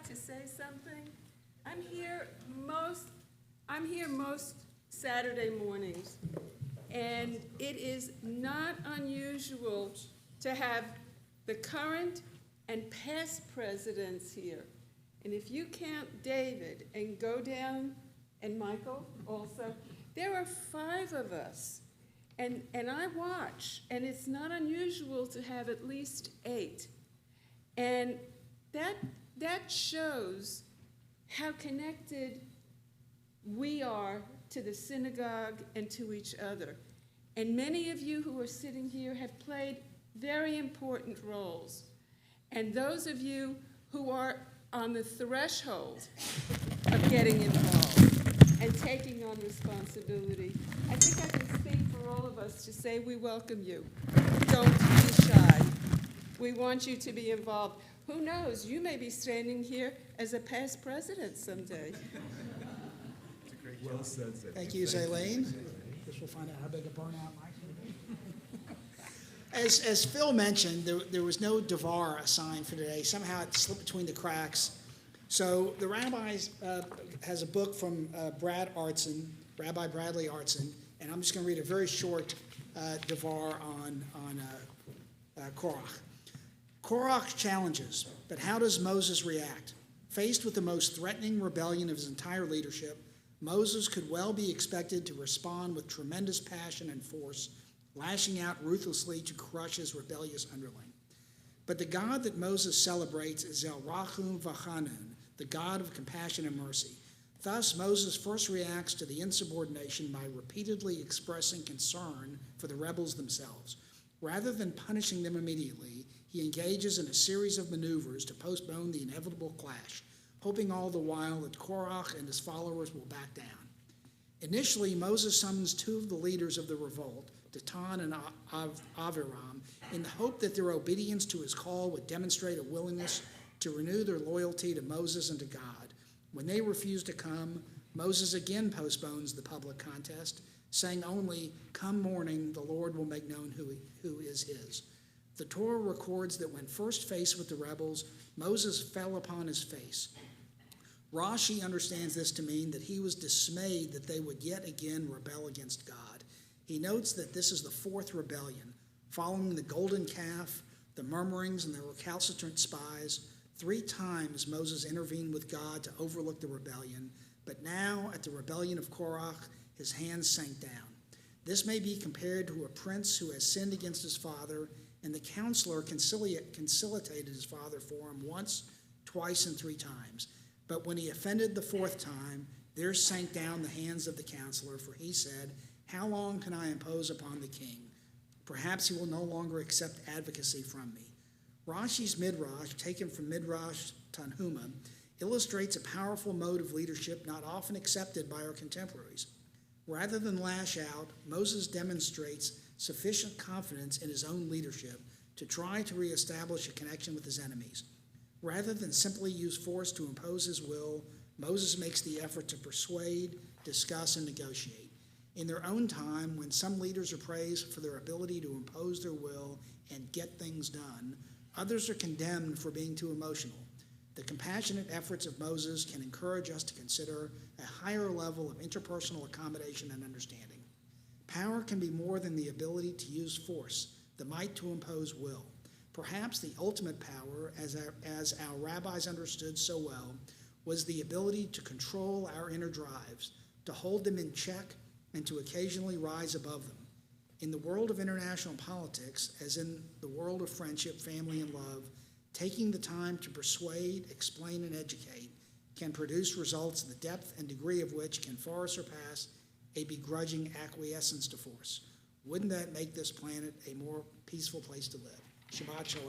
like to say something? I'm here most Saturday mornings, and it is not unusual to have the current and past presidents here. And if you count David and go down, and Michael also, there are 5 of us. And I watch, and it's not unusual to have at least 8. And that shows how connected we are to the synagogue and to each other. And many of you who are sitting here have played very important roles. And those of you who are on the threshold of getting involved and taking on responsibility, I think I can speak for all of us to say we welcome you. Don't be shy. We want you to be involved. Who knows, you may be standing here as a past president someday. Well said, Zay. Thank you, Zaylene. Guess we'll find out how big a burnout Mike can be. As Phil mentioned, there was no Devar assigned for today. Somehow it slipped between the cracks. So the rabbis has a book from Rabbi Bradley Artson, and I'm just going to read a very short Devar on Korach. Korach challenges, but how does Moses react? Faced with the most threatening rebellion of his entire leadership, Moses could well be expected to respond with tremendous passion and force, lashing out ruthlessly to crush his rebellious underling. But the God that Moses celebrates is El Rachum V'Chanun, the God of compassion and mercy. Thus, Moses first reacts to the insubordination by repeatedly expressing concern for the rebels themselves. Rather than punishing them immediately, he engages in a series of maneuvers to postpone the inevitable clash, hoping all the while that Korach and his followers will back down. Initially, Moses summons 2 of the leaders of the revolt, Datan and Aviram, in the hope that their obedience to his call would demonstrate a willingness to renew their loyalty to Moses and to God. When they refuse to come, Moses again postpones the public contest, saying only, "Come morning, the Lord will make known who is his." The Torah records that when first faced with the rebels, Moses fell upon his face. Rashi understands this to mean that he was dismayed that they would yet again rebel against God. He notes that this is the 4th rebellion, following the golden calf, the murmurings, and the recalcitrant spies. 3 times Moses intervened with God to overlook the rebellion, but now at the rebellion of Korach, his hands sank down. This may be compared to a prince who has sinned against his father, and the counselor conciliated his father for him once, twice, and 3 times. But when he offended the 4th time, there sank down the hands of the counselor, for he said, "How long can I impose upon the king? Perhaps he will no longer accept advocacy from me." Rashi's Midrash, taken from Midrash Tanhuma, illustrates a powerful mode of leadership not often accepted by our contemporaries. Rather than lash out, Moses demonstrates sufficient confidence in his own leadership to try to reestablish a connection with his enemies. Rather than simply use force to impose his will, Moses makes the effort to persuade, discuss, and negotiate. In their own time, when some leaders are praised for their ability to impose their will and get things done, others are condemned for being too emotional. The compassionate efforts of Moses can encourage us to consider a higher level of interpersonal accommodation and understanding. Power can be more than the ability to use force, the might to impose will. Perhaps the ultimate power, as our rabbis understood so well, was the ability to control our inner drives, to hold them in check, and to occasionally rise above them. In the world of international politics, as in the world of friendship, family, and love, taking the time to persuade, explain, and educate can produce results the depth and degree of which can far surpass a begrudging acquiescence to force. Wouldn't that make this planet a more peaceful place to live? Shabbat Shalom.